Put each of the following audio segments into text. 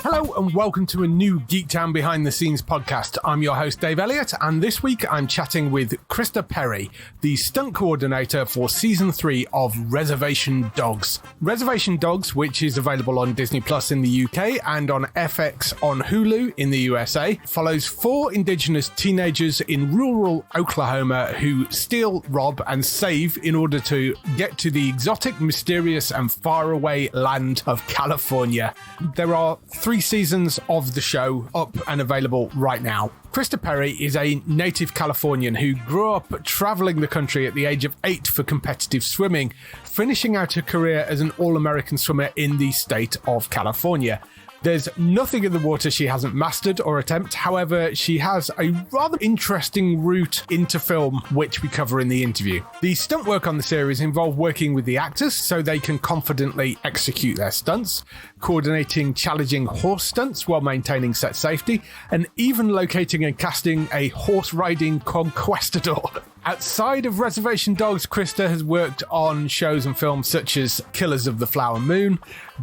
Hello and welcome to a new Geektown Behind The Scenes podcast. I'm your host Dave Elliott, and this week I'm chatting with Krista Perry, the stunt coordinator for season 3 of Reservation Dogs. Reservation Dogs, which is available on Disney Plus in the UK and on FX on Hulu in the USA, follows 4 Indigenous teenagers in rural Oklahoma who steal, rob and save in order to get to the exotic, mysterious and faraway land of California. There are 3 seasons of the show up and available right now. Krista Perry is a native Californian who grew up traveling the country at the age of 8 for competitive swimming, finishing out her career as an all-American swimmer in the state of California. There's nothing in the water she hasn't mastered or attempted. However, she has a rather interesting route into film, which we cover in the interview. The stunt work on the series involved working with the actors so they can confidently execute their stunts, coordinating challenging horse stunts while maintaining set safety, and even locating and casting a horse-riding conquistador. Outside of Reservation Dogs, Krista has worked on shows and films such as Killers of the Flower Moon,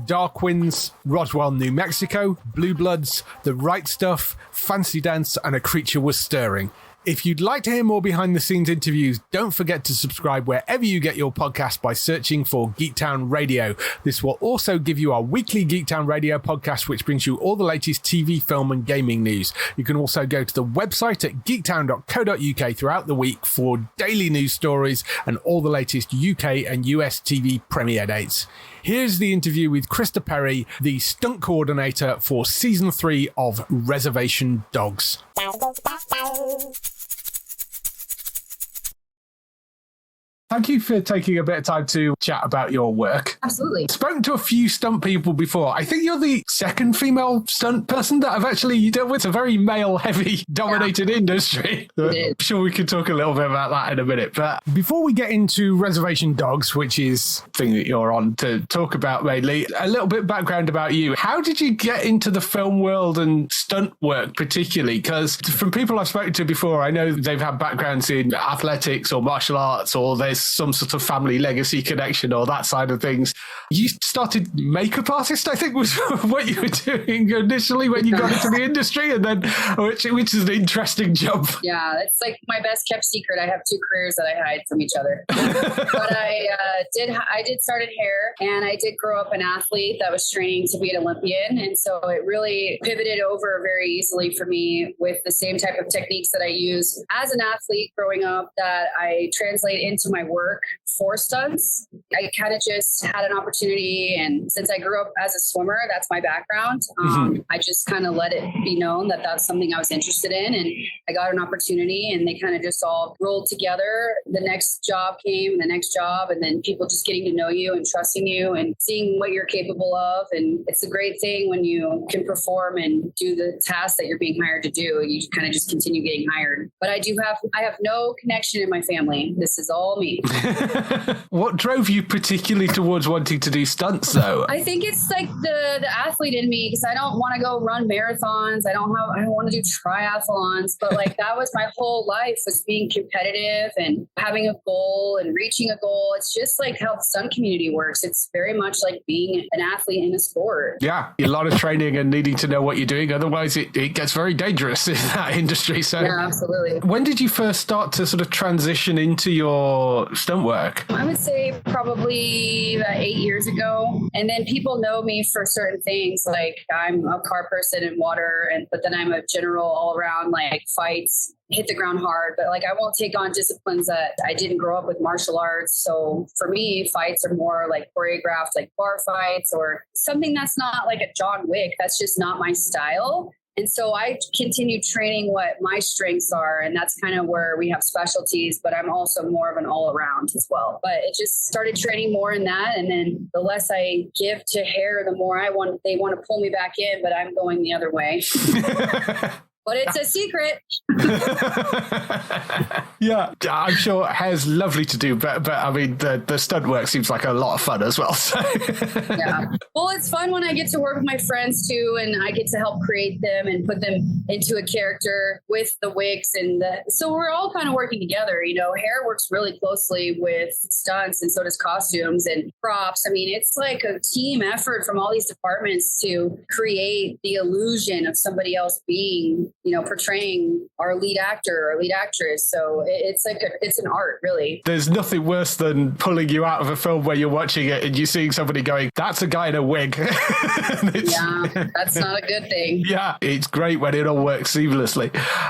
Dark Winds, Roswell, New Mexico, Blue Bloods, The Right Stuff, Fancy Dance, and A Creature Was Stirring. If you'd like to hear more behind-the-scenes interviews, don't forget to subscribe wherever you get your podcast by searching for Geektown Radio. This will also give you our weekly Geektown Radio podcast, which brings you all the latest TV, film, and gaming news. You can also go to the website at geektown.co.uk throughout the week for daily news stories and all the latest UK and US TV premiere dates. Here's the interview with Krista Perry, the stunt coordinator for season 3 of Reservation Dogs. Thank you for taking a bit of time to chat about your work. Absolutely. I've spoken to a few stunt people before. I think you're the second female stunt person that I've actually dealt with. It's a very male-heavy dominated industry. I'm sure we can talk a little bit about that in a minute. But before we get into Reservation Dogs, which is the thing that you're on to talk about mainly, a little bit background about you. How did you get into the film world and stunt work particularly? Because from people I've spoken to before, I know they've had backgrounds in athletics or martial arts, or there's some sort of family legacy connection or that side of things. You started makeup artist, I think, was what you were doing initially when you got into the industry, and then which is an interesting jump. Yeah, it's like my best kept secret. I have 2 careers that I hide from each other. But I did start in hair, and I did grow up an athlete that was training to be an Olympian, and so it really pivoted over very easily for me with the same type of techniques that I use as an athlete growing up that I translate into my work for stunts. I kind of just had an opportunity, and since I grew up as a swimmer, that's my background. I just kind of let it be known that that's something I was interested in, and I got an opportunity, and they kind of just all rolled together. The next job came, and the next job, and then people just getting to know you and trusting you and seeing what you're capable of. And it's a great thing when you can perform and do the task that you're being hired to do. You kind of just continue getting hired. But I have no connection in my family. This is all me. What drove you particularly towards wanting to do stunts, though? I think it's like the athlete in me, because I don't want to go run marathons. I don't want to do triathlons, but like that was my whole life, was being competitive and having a goal and reaching a goal. It's just like how the stunt community works. It's very much like being an athlete in a sport. Yeah, a lot of training and needing to know what you're doing. Otherwise, it gets very dangerous in that industry. So, yeah, absolutely. When did you first start to sort of transition into your stunt work? I would say probably about 8 years ago. And then people know me for certain things. Like I'm a car person in water, but then I'm a general all around, like fights, hit the ground hard. But like I won't take on disciplines that I didn't grow up with martial arts. So for me, fights are more like choreographed, like bar fights or something that's not like a John Wick. That's just not my style. And so I continue training what my strengths are. And that's kind of where we have specialties, but I'm also more of an all around as well. But it just started training more in that. And then the less I give to hair, the more they want to pull me back in, but I'm going the other way. but it's a secret. Yeah, I'm sure hair's lovely to do, but I mean, the stunt work seems like a lot of fun as well. So. Yeah. Well, it's fun when I get to work with my friends too, and I get to help create them and put them into a character with the wigs so we're all kind of working together. Hair works really closely with stunts, and so does costumes and props. I mean, it's like a team effort from all these departments to create the illusion of somebody else being, portraying our lead actor or lead actress. So it's an art, really. There's nothing worse than pulling you out of a film where you're watching it and you're seeing somebody going, that's a guy in a wig. Yeah, that's not a good thing. Yeah, it's great when it all works seamlessly.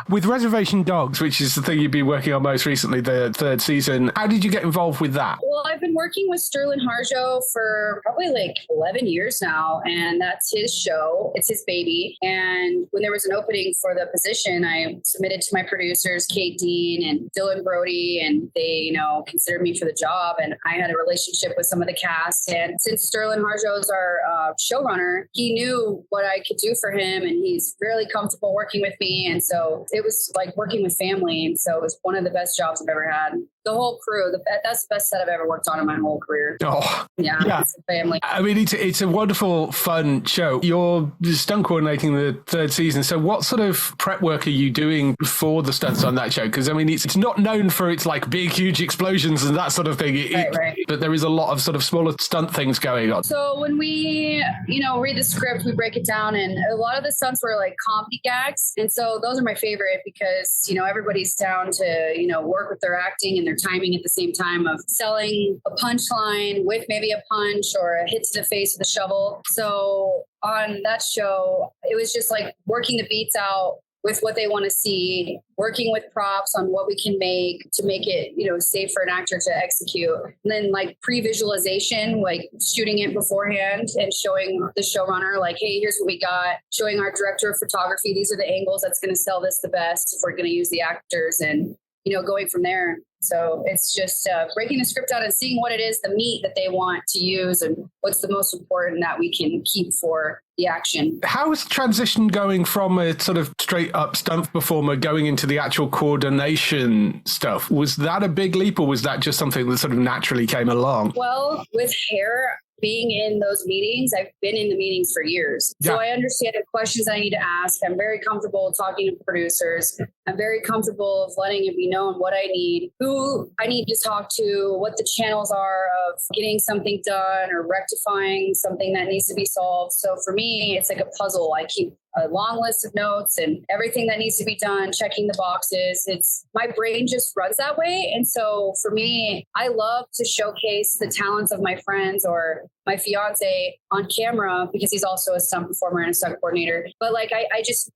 With Reservation Dogs, which is the thing you've been working on most recently, the third season, how did you get involved with that? Well, I've been working with Sterling Harjo for probably like 11 years now, and that's his show. It's his baby. And when there was an opening for the position, I submitted to my producers, Kate Dean and Dylan Brody, and they, considered me for the job. And I had a relationship with some of the cast. And since Sterling Harjo is our showrunner, he knew what I could do for him, and he's really comfortable working with me. And so it was like working with family. And so it was one of the best jobs I've ever had. The whole crew, that's the best set I've ever worked on in my whole career. Oh, yeah. It's a family. I mean, it's a wonderful, fun show. You're stunt coordinating the third season. So what sort of prep work are you doing for the stunts on that show? Because, I mean, it's not known for its like big, huge explosions and that sort of thing. Right. But there is a lot of sort of smaller stunt things going on. So when we, read the script, we break it down, and a lot of the stunts were like comedy gags. And so those are my favorite because, everybody's down to, work with their acting and their timing at the same time of selling a punchline with maybe a punch or a hit to the face with a shovel. So on that show, it was just like working the beats out with what they want to see, working with props on what we can make to make it, safe for an actor to execute. And then like pre-visualization, like shooting it beforehand and showing the showrunner like, hey, here's what we got, showing our director of photography, these are the angles that's going to sell this the best if we're going to use the actors, and, going from there. So it's just breaking the script out and seeing what it is, the meat that they want to use, and what's the most important that we can keep for the action. How is the transition going from a sort of straight up stunt performer going into the actual coordination stuff? Was that a big leap, or was that just something that sort of naturally came along? Well, with hair, being in those meetings, I've been in the meetings for years. Yeah. So I understand the questions I need to ask. I'm very comfortable talking to producers. I'm very comfortable of letting it be known what I need, who I need to talk to, what the channels are of getting something done or rectifying something that needs to be solved. So for me, it's like a puzzle. I keep a long list of notes and everything that needs to be done, checking the boxes. My brain just runs that way. And so for me, I love to showcase the talents of my friends or my fiance on camera because he's also a stunt performer and a stunt coordinator. But like,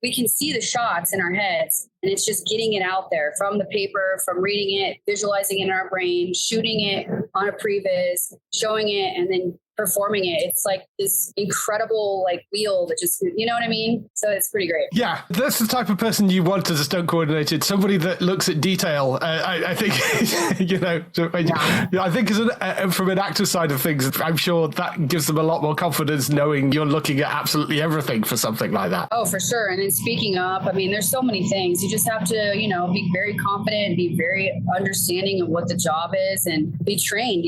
we can see the shots in our heads, and it's just getting it out there from the paper, from reading it, visualizing it in our brain, shooting it on a previs, showing it, and then performing it. It's like this incredible like wheel that just, you know what I mean? So it's pretty great. Yeah, that's the type of person you want as a stunt coordinator, somebody that looks at detail. I think, I think from an actor side of things, I'm sure that gives them a lot more confidence knowing you're looking at absolutely everything for something like that. Oh, for sure. And then speaking up, I mean, there's so many things. You just have to, be very confident, be very understanding of what the job is, and be trained,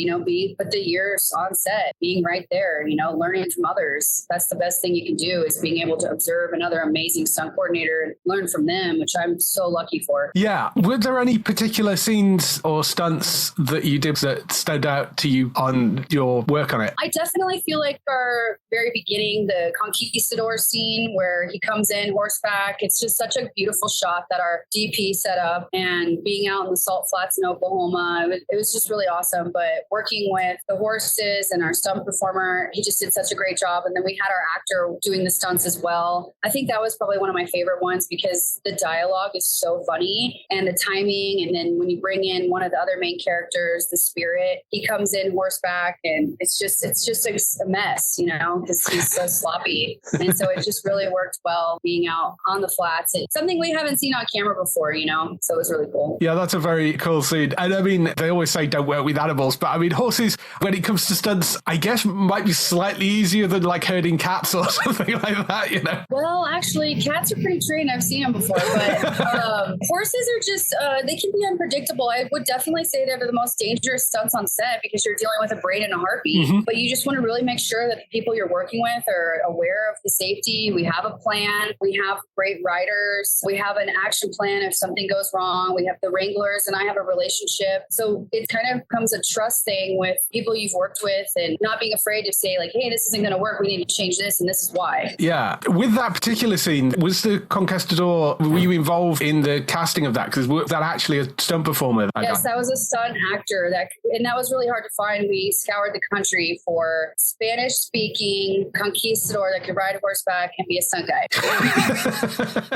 put the years on set, being right there, learning from others. That's the best thing you can do, is being able to observe another amazing stunt coordinator and learn from them, which I'm so lucky for. Yeah. Were there any particular scenes or stunts that you did that stood out to you on your work on it? I definitely feel like our very beginning, the conquistador scene where he comes in horseback, it's just such a beautiful shot that our DP set up, and being out in the salt flats in Oklahoma, it was just really awesome. But working with the horses and our stunt performer, he just did such a great job. And then we had our actor doing the stunts as well. I think that was probably one of my favorite ones because the dialogue is so funny and the timing. And then when you bring in one of the other main characters, the spirit, he comes in horseback, and it's just a mess, because he's so sloppy. And so it just really worked well being out on the flats. It's something we haven't seen on camera before, so it was really cool. Yeah, that's a very cool scene. And I mean, they always say don't work with animals, but I mean, horses, when it comes to stunts, I guess guess might be slightly easier than like herding cats or something like that, you know? Well, actually, cats are pretty trained. I've seen them before, but horses are just, they can be unpredictable. I would definitely say they're the most dangerous stunts on set because you're dealing with a brain and a heartbeat, but you just want to really make sure that the people you're working with are aware of the safety. We have a plan. We have great writers. We have an action plan if something goes wrong. We have the wranglers and I have a relationship. So it kind of becomes a trust thing with people you've worked with and not being afraid to say like, hey, this isn't going to work. We need to change this. And this is why. Yeah. With that particular scene, was the conquistador, were you involved in the casting of that? Because was that actually a stunt performer? Yes, that was a stunt actor. And that was really hard to find. We scoured the country for Spanish-speaking conquistador that could ride horseback and be a stunt guy.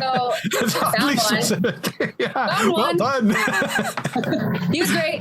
So found one. Yeah. Found Well one. done. He was great.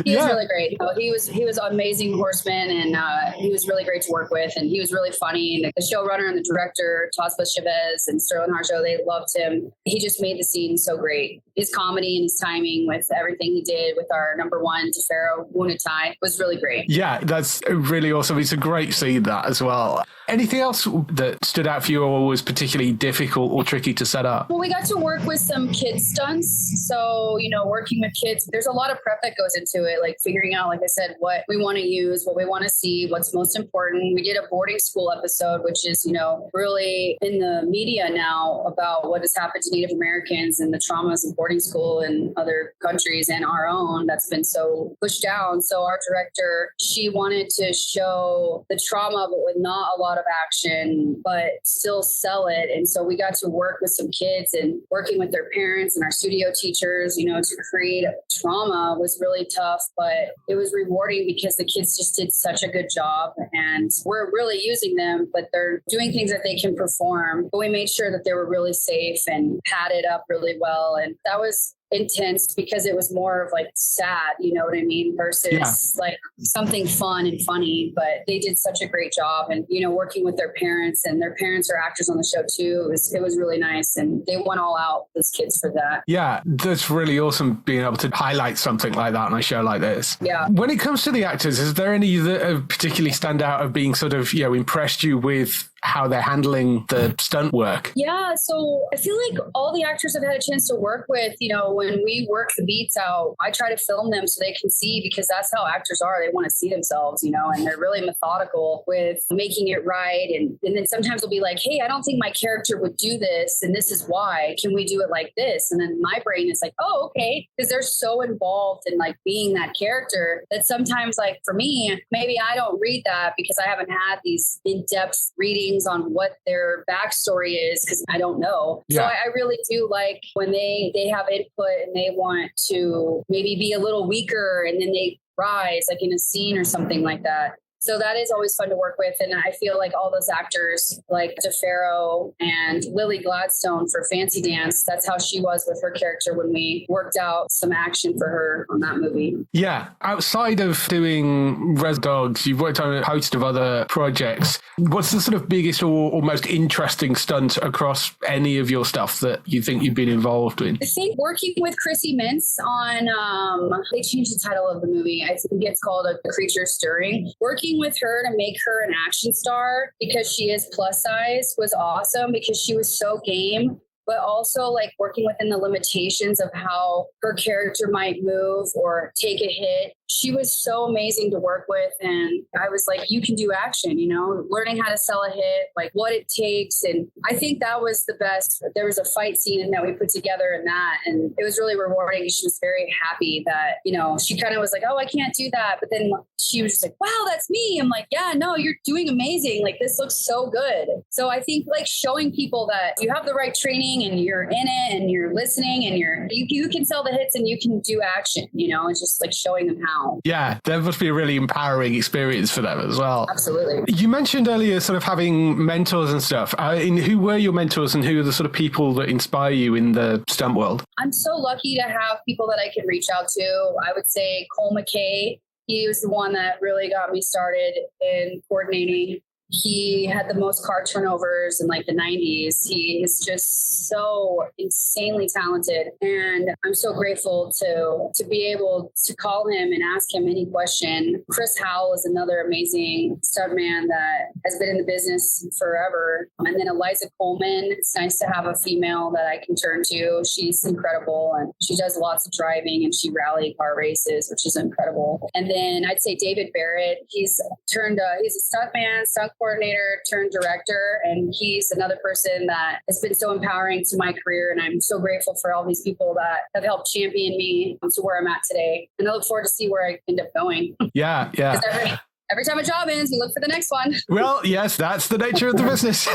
He was really great. He was an amazing horseman, and he was really great to work with, and he was really funny. And the showrunner and the director, Tospa Chavez and Sterling Harjo, they loved him. He just made the scene so great. His comedy and his timing with everything he did with our number one, Tefero Wunatai, was really great. Yeah, that's really awesome. It's a great scene, that as well. Anything else that stood out for you or was particularly difficult or tricky to set up? Well, we got to work with some kids stunts. So, working with kids, there's a lot of prep that goes into it, like figuring out, like I said, what we want to use, what we want to see, what's most important. We did a boarding school episode, which is, really in the media now about what has happened to Native Americans and the traumas of boarding school in other countries and our own that's been so pushed down. So our director, she wanted to show the trauma, but with not a lot of action, but still sell it. And so we got to work with some kids and working with their parents and our studio teachers, to create trauma was really tough, but it was rewarding because the kids just did such a good job and we're really using them, but they're doing things that they can perform. But we made sure that they were really safe and padded up really well. And that was intense because it was more of like sad, you know what I mean, versus like something fun and funny. But they did such a great job, and working with their parents, and their parents are actors on the show too. It was really nice, and they went all out, those kids, for that. Yeah, that's really awesome being able to highlight something like that on a show like this. Yeah. When it comes to the actors, is there any that particularly stand out of being sort of impressed you with how they're handling the stunt work? Yeah, so I feel like all the actors I've had a chance to work with, when we work the beats out, I try to film them so they can see, because that's how actors are. They want to see themselves, and they're really methodical with making it right. And then sometimes they'll be like, hey, I don't think my character would do this, and this is why. Can we do it like this? And then my brain is like, oh, okay. Because they're so involved in like being that character that sometimes, like for me, maybe I don't read that because I haven't had these in-depth readings on what their backstory is, because I don't know. Yeah. So I really do like when they have input and they want to maybe be a little weaker and then they rise, like in a scene or something like that. So that is always fun to work with. And I feel like all those actors like DeFaro and Lily Gladstone for Fancy Dance, that's how she was with her character when we worked out some action for her on that movie. Yeah. Outside of doing Res Dogs, you've worked on a host of other projects. What's the sort of biggest or most interesting stunt across any of your stuff that you think you've been involved in? I think working with Chrissy Mintz on, they changed the title of the movie. I think it's called A Creature Stirring. Working with her to make her an action star because she is plus size was awesome, because she was so game, but also like working within the limitations of how her character might move or take a hit. She was so amazing to work with. And I was like, you can do action, learning how to sell a hit, like what it takes. And I think that was the best. There was a fight scene that we put together in that. And it was really rewarding. She was very happy that, she kind of was like, oh, I can't do that. But then she was just like, wow, that's me. I'm like, yeah, no, you're doing amazing. Like, this looks so good. So I think like showing people that you have the right training and you're in it and you're listening and you can sell the hits and you can do action, it's just like showing them how. Yeah, that must be a really empowering experience for them as well. Absolutely. You mentioned earlier sort of having mentors and stuff. Who were your mentors and who are the sort of people that inspire you in the stunt world? I'm so lucky to have people that I can reach out to. I would say Cole McKay. He was the one that really got me started in coordinating. he had the most car turnovers in like the 90s. He is just so insanely talented. And I'm so grateful to be able to call him and ask him any question. Chris Howell is another amazing stuntman that has been in the business forever. And then Eliza Coleman. It's nice to have a female that I can turn to. She's incredible, and she does lots of driving, and she rally car races, which is incredible. And then I'd say David Barrett. He's a stuntman, stunt coordinator turned director, and he's another person that has been so empowering to my career. And I'm so grateful for all these people that have helped champion me to where I'm at today. And I look forward to see where I end up going. Yeah. Every time a job ends, we look for the next one. Well, yes, that's the nature of the business.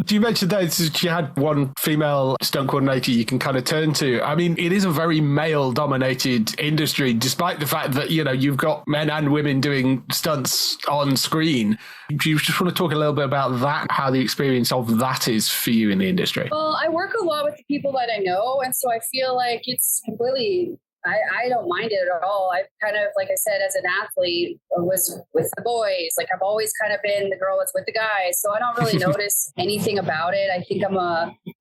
You mentioned that you had one female stunt coordinator you can kind of turn to. I mean, it is a very male-dominated industry, despite the fact that, you've got men and women doing stunts on screen. Do you just want to talk a little bit about that, how the experience of that is for you in the industry? Well, I work a lot with the people that I know, and so I feel like it's completely... I don't mind it at all. I've kind of, like I said, as an athlete, was with the boys. Like I've always kind of been the girl that's with the guys. So I don't really notice anything about it. I think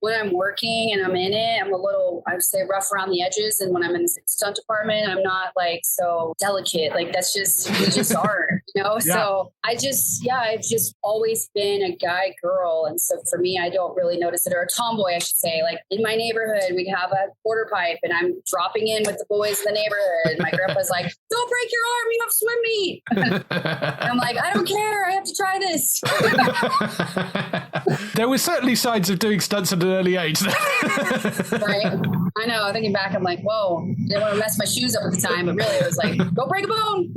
when I'm working and I'm in it, I'm a little, I would say rough around the edges. And when I'm in the stunt department, I'm not like so delicate. Like we just aren't, Yeah. So I've just always been a guy girl. And so for me, I don't really notice it, or a tomboy, I should say. Like in my neighborhood, we'd have a quarter pipe and I'm dropping in with the boys in the neighborhood. My grandpa's like, don't break your arm, you have swim meet. I'm like, I don't care, I have to try this. There were certainly signs of doing stunts at an early age. Right? I know, thinking back, I'm like, whoa, didn't want to mess my shoes up at the time, but really it was like, go break a bone.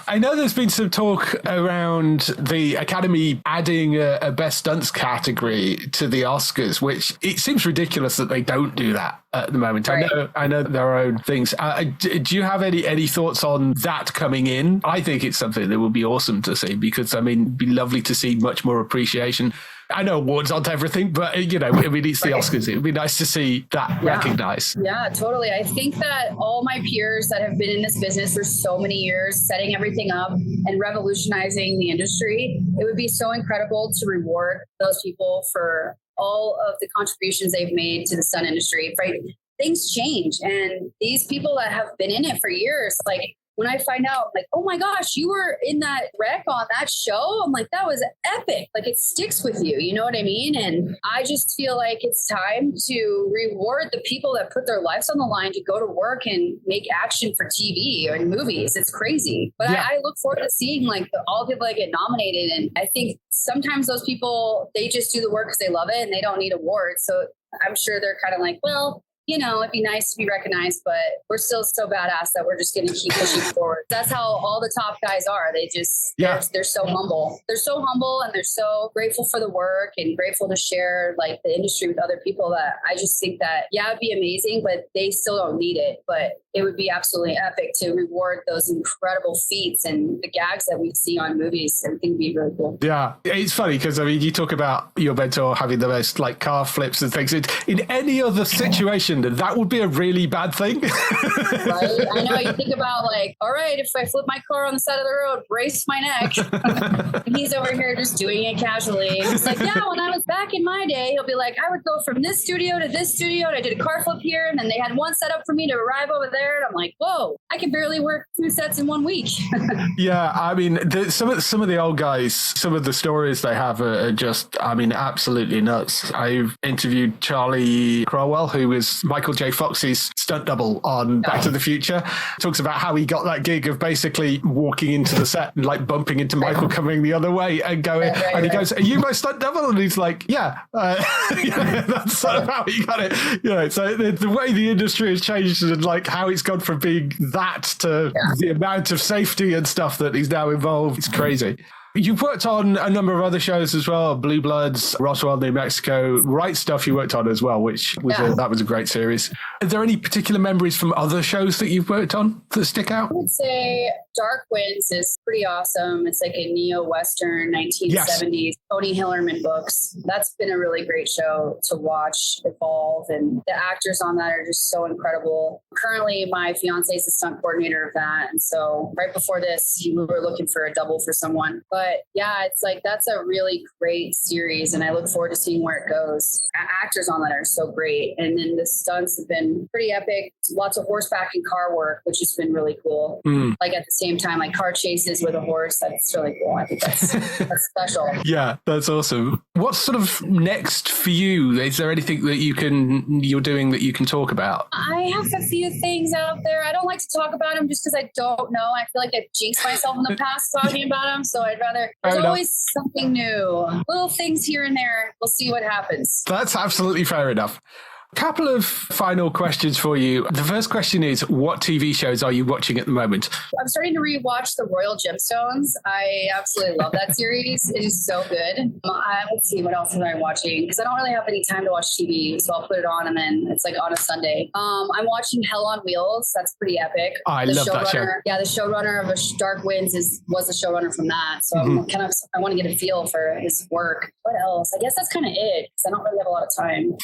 I know there's been some talk around the Academy adding a best stunts category to the Oscars, which it seems ridiculous that they don't do that at the moment. Right. I know there are own things. Do you have any thoughts on that coming in? I think it's something that would be awesome to see, because it'd be lovely to see much more appreciation. I know awards aren't everything, but it's the Oscars. It would be nice to see that recognized. Yeah, totally. I think that all my peers that have been in this business for so many years, setting everything up and revolutionizing the industry, it would be so incredible to reward those people for all of the contributions they've made to the stunt industry. Right? Things change, and these people that have been in it for years, like when I find out, like, oh my gosh, you were in that wreck on that show. I'm like, that was epic. Like it sticks with you. You know what I mean? And I just feel like it's time to reward the people that put their lives on the line to go to work and make action for TV or movies. It's crazy. But I look forward to seeing like all the people that get nominated. And I think sometimes those people, they just do the work because they love it and they don't need awards. So I'm sure they're kind of like, well, it'd be nice to be recognized, but we're still so badass that we're just going to keep pushing forward. That's how all the top guys are. They just, they're so humble. They're so humble, and they're so grateful for the work and grateful to share like the industry with other people, that I just think that, it'd be amazing, but they still don't need it. But it would be absolutely epic to reward those incredible feats and the gags that we see on movies. I think it'd be really cool. Yeah. It's funny because, you talk about your mentor having the most like car flips and things. In any other situation, that would be a really bad thing. Right? I know. You think about like, all right, if I flip my car on the side of the road, brace my neck. And he's over here just doing it casually. And he's like, when I was back in my day, he'll be like, I would go from this studio to this studio, and I did a car flip here, and then they had one set up for me to arrive over there. And I'm like, whoa, I can barely work 2 sets in 1 week. Yeah, I mean, some of the old guys, some of the stories they have are just, absolutely nuts. I've interviewed Charlie Crowell, who was Michael J. Fox's stunt double on Back to the Future. Talks about how he got that gig of basically walking into the set and like bumping into Michael coming the other way and going, and he goes, "Are you my stunt double?" And he's like, "Yeah." That's sort of how he got it. So the way the industry has changed and like how it's gone from being that to the amount of safety and stuff that is now involved, it's crazy. You've worked on a number of other shows as well, Blue Bloods, Roswell, New Mexico, Right Stuff you worked on as well, which was that was a great series. Are there any particular memories from other shows that you've worked on that stick out? I would say Dark Winds is pretty awesome. It's like a neo-Western 1970s Tony Hillerman books. That's been a really great show to watch evolve, and the actors on that are just so incredible. Currently, my fiance is the stunt coordinator of that, and so right before this, we were looking for a double for someone. But yeah, it's like that's a really great series, and I look forward to seeing where it goes. Actors on that are so great, and then the stunts have been pretty epic. Lots of horseback and car work, which has been really cool. Like at the same time, like car chases with a horse. That's really cool. I think that's special. Yeah, that's awesome. What's sort of next for you? Is there anything that you're doing that you can talk about? I have a few things out there. I don't like to talk about them just because I don't know. I feel like I've jinxed myself in the past talking about them. So I'd rather, there's always something new, little things here and there. We'll see what happens. That's absolutely fair enough. Couple of final questions for you. The first question is, what TV shows are you watching at the moment? I'm starting to rewatch The Royal Gemstones. I absolutely love that series. It is so good. Let's see, what else am I watching? Because I don't really have any time to watch TV, so I'll put it on and then it's like on a Sunday. I'm watching Hell on Wheels. That's pretty epic. I love that show. Yeah, the showrunner of Dark Winds was the showrunner from that. So I want to get a feel for his work. What else? I guess that's kind of it, because I don't really have a lot of time.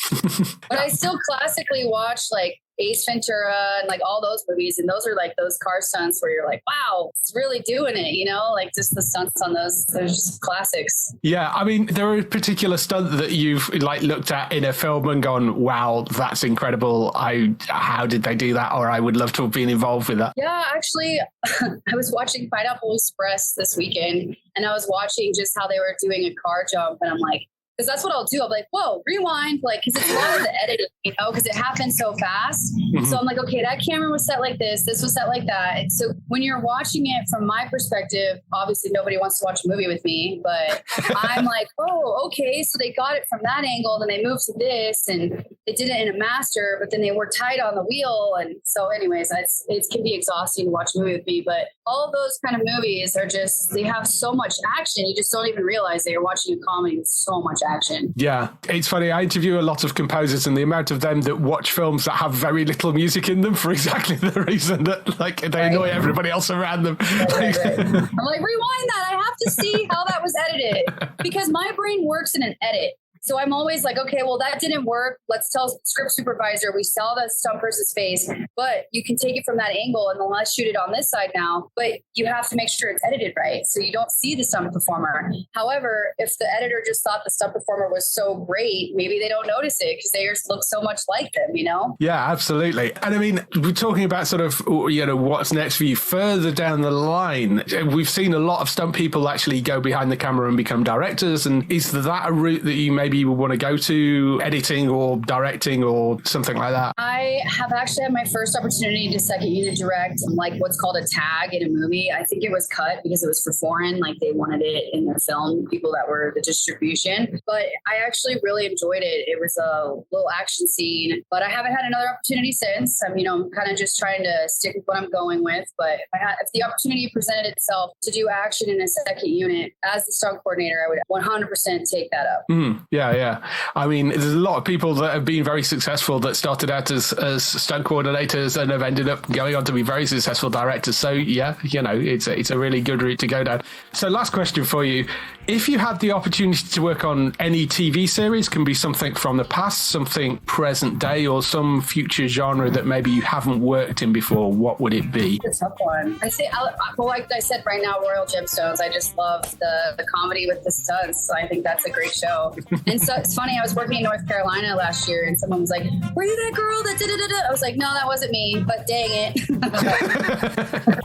But I still classically watch like Ace Ventura and like all those movies, and those are like those car stunts where you're like, wow, it's really doing it, you know, like just the stunts on those, they're just classics. Yeah, I mean, there are a particular stunt that you've like looked at in a film and gone, wow, that's incredible. How did they do that? Or I would love to have been involved with that. Yeah, actually, I was watching Pineapple Express this weekend, and I was watching just how they were doing a car jump, and I'm like, because that's what I'll do. I'm like, whoa, rewind, like, because it's long the editing, you know, because it happens so fast. So I'm like, okay, that camera was set like this was set like that. And so when you're watching it from my perspective, obviously nobody wants to watch a movie with me, but I'm like, oh, okay, so they got it from that angle, then they moved to this, and they did it in a master, but then they were tight on the wheel. And so anyways, it can be exhausting to watch a movie with me, but all of those kind of movies are just, they have so much action. You just don't even realize that you're watching a comedy with so much action. Yeah, it's funny. I interview a lot of composers, and the amount of them that watch films that have very little music in them for exactly the reason that like they annoy everybody else around them. Right. I'm like, rewind that. I have to see how that was edited, because my brain works in an edit. So I'm always like, okay, well, that didn't work. Let's tell script supervisor, we saw the stunt person's face, but you can take it from that angle and then let's shoot it on this side now. But you have to make sure it's edited right, so you don't see the stunt performer. However, if the editor just thought the stunt performer was so great, maybe they don't notice it because they just look so much like them, you know? Yeah, absolutely. And I mean, we're talking about sort of, you know, what's next for you further down the line. We've seen a lot of stunt people actually go behind the camera and become directors. And is that a route that you maybe would want to go to, editing or directing or something like that? I have actually had my first opportunity to second unit direct like what's called a tag in a movie. I think it was cut because it was for foreign, like they wanted it in the film, people that were the distribution. But I actually really enjoyed it. It was a little action scene, but I haven't had another opportunity since. I'm kind of just trying to stick with what I'm going with. But if the opportunity presented itself to do action in a second unit as the stunt coordinator, I would 100% take that up. Yeah. I mean, there's a lot of people that have been very successful that started out as stunt coordinators and have ended up going on to be very successful directors. So yeah, it's a really good route to go down. So last question for you. If you had the opportunity to work on any TV series, can be something from the past, something present day, or some future genre that maybe you haven't worked in before, what would it be? It's a tough one. I say, well, like I said, right now, Royal Gemstones. I just love the comedy with the stunts. So I think that's a great show. And so it's funny, I was working in North Carolina last year, and someone was like, were you that girl that da-da-da-da? I was like, no, that wasn't me, but dang it.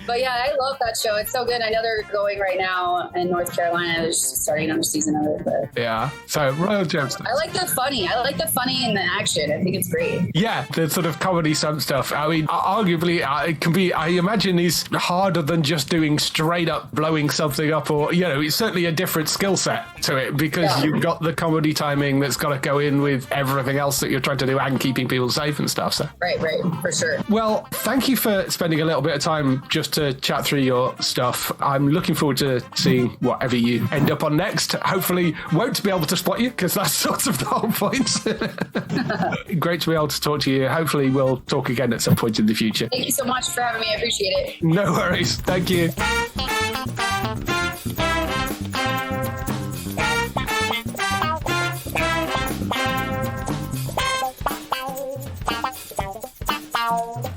But yeah, I love that show. It's so good. I know they're going right now in North Carolina. They're just starting another season of it. But yeah, so Royal Gemstones. I like the funny and the action. I think it's great. Yeah, the sort of comedy stuff. I mean, arguably, it can be, I imagine, is harder than just doing straight up blowing something up, or, it's certainly a different skill set to it, because you've got the comedy timing that's got to go in with everything else that you're trying to do and keeping people safe and stuff. So Right, for sure. Well, thank you for spending a little bit of time just to chat through your stuff. I'm looking forward to seeing whatever you end up on next. Hopefully won't be able to spot you, because that's sort of the whole point. Great to be able to talk to you. Hopefully we'll talk again at some point in the future. Thank you so much for having me. I appreciate it. No worries. Thank you. Wow.